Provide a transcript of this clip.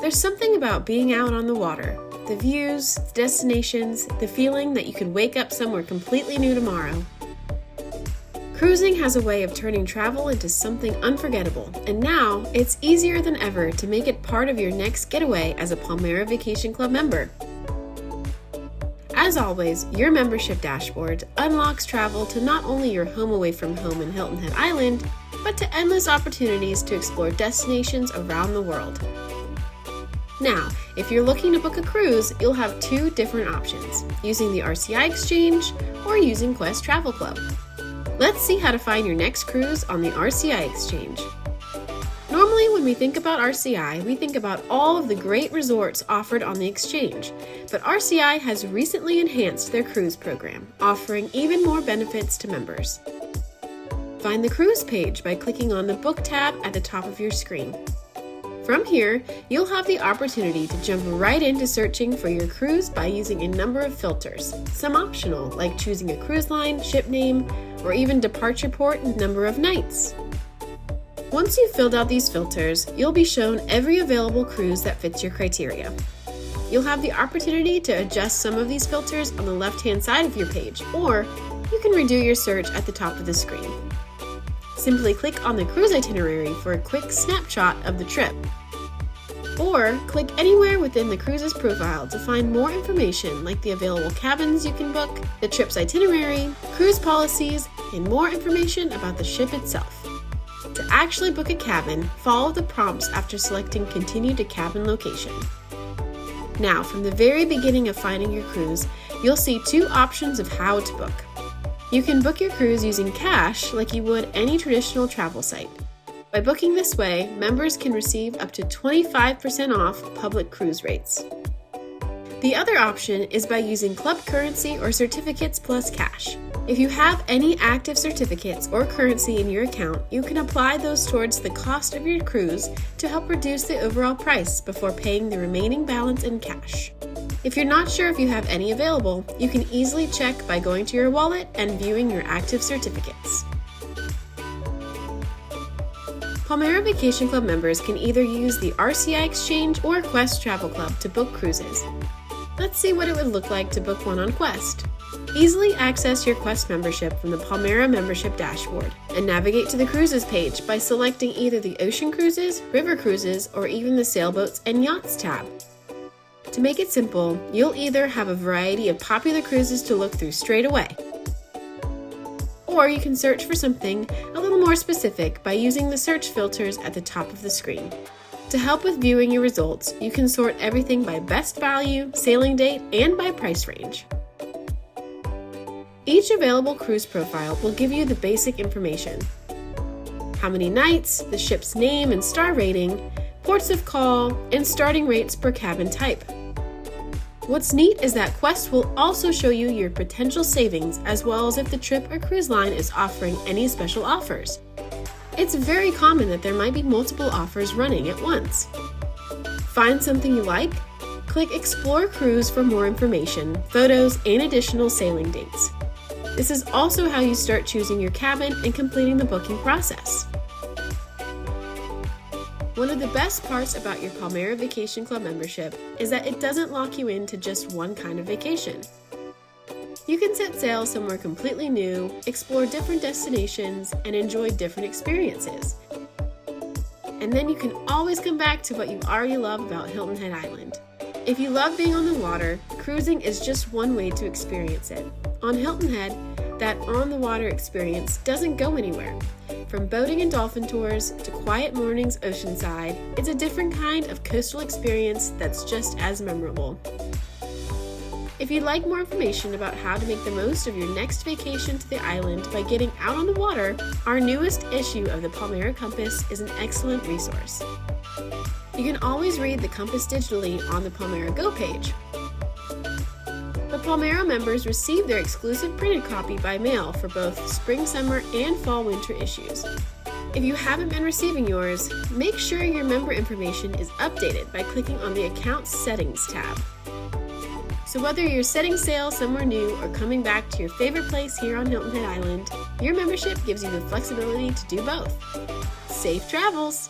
There's something about being out on the water, the views, the destinations, the feeling that you could wake up somewhere completely new tomorrow. Cruising has a way of turning travel into something unforgettable, and now it's easier than ever to make it part of your next getaway as a Palmera Vacation Club member. As always, your membership dashboard unlocks travel to not only your home away from home in Hilton Head Island, but to endless opportunities to explore destinations around the world. Now, if you're looking to book a cruise, you'll have two different options, using the RCI Exchange or using Quest Travel Club. Let's see how to find your next cruise on the RCI Exchange. Normally, when we think about RCI, we think about all of the great resorts offered on the exchange, but RCI has recently enhanced their cruise program, offering even more benefits to members. Find the cruise page by clicking on the Book tab at the top of your screen. From here, you'll have the opportunity to jump right into searching for your cruise by using a number of filters, some optional, like choosing a cruise line, ship name, or even departure port and number of nights. Once you've filled out these filters, you'll be shown every available cruise that fits your criteria. You'll have the opportunity to adjust some of these filters on the left-hand side of your page, or you can redo your search at the top of the screen. Simply click on the cruise itinerary for a quick snapshot of the trip. Or click anywhere within the cruise's profile to find more information like the available cabins you can book, the trip's itinerary, cruise policies, and more information about the ship itself. To actually book a cabin, follow the prompts after selecting Continue to Cabin Location. Now, from the very beginning of finding your cruise, you'll see two options of how to book. You can book your cruise using cash like you would any traditional travel site. By booking this way, members can receive up to 25% off public cruise rates. The other option is by using club currency or certificates plus cash. If you have any active certificates or currency in your account, you can apply those towards the cost of your cruise to help reduce the overall price before paying the remaining balance in cash. If you're not sure if you have any available, you can easily check by going to your wallet and viewing your active certificates. Palmera Vacation Club members can either use the RCI Exchange or Quest Travel Club to book cruises. Let's see what it would look like to book one on Quest. Easily access your Quest membership from the Palmera membership dashboard and navigate to the cruises page by selecting either the ocean cruises, river cruises, or even the sailboats and yachts tab. To make it simple, you'll either have a variety of popular cruises to look through straight away, or you can search for something a little more specific by using the search filters at the top of the screen. To help with viewing your results, you can sort everything by best value, sailing date, and by price range. Each available cruise profile will give you the basic information: how many nights, the ship's name and star rating, ports of call, and starting rates per cabin type. What's neat is that Quest will also show you your potential savings as well as if the trip or cruise line is offering any special offers. It's very common that there might be multiple offers running at once. Find something you like? Click Explore Cruise for more information, photos, and additional sailing dates. This is also how you start choosing your cabin and completing the booking process. One of the best parts about your Palmera Vacation Club membership is that it doesn't lock you into just one kind of vacation. You can set sail somewhere completely new, explore different destinations, and enjoy different experiences. And then you can always come back to what you already love about Hilton Head Island. If you love being on the water, cruising is just one way to experience it. On Hilton Head, that on-the-water experience doesn't go anywhere. From boating and dolphin tours to quiet mornings oceanside, it's a different kind of coastal experience that's just as memorable. If you'd like more information about how to make the most of your next vacation to the island by getting out on the water, our newest issue of the Palmera Compass is an excellent resource. You can always read the compass digitally on the Palmera Go page. But Palmera members receive their exclusive printed copy by mail for both spring, summer, and fall, winter issues. If you haven't been receiving yours, make sure your member information is updated by clicking on the Account Settings tab. So whether you're setting sail somewhere new or coming back to your favorite place here on Hilton Head Island, your membership gives you the flexibility to do both. Safe travels!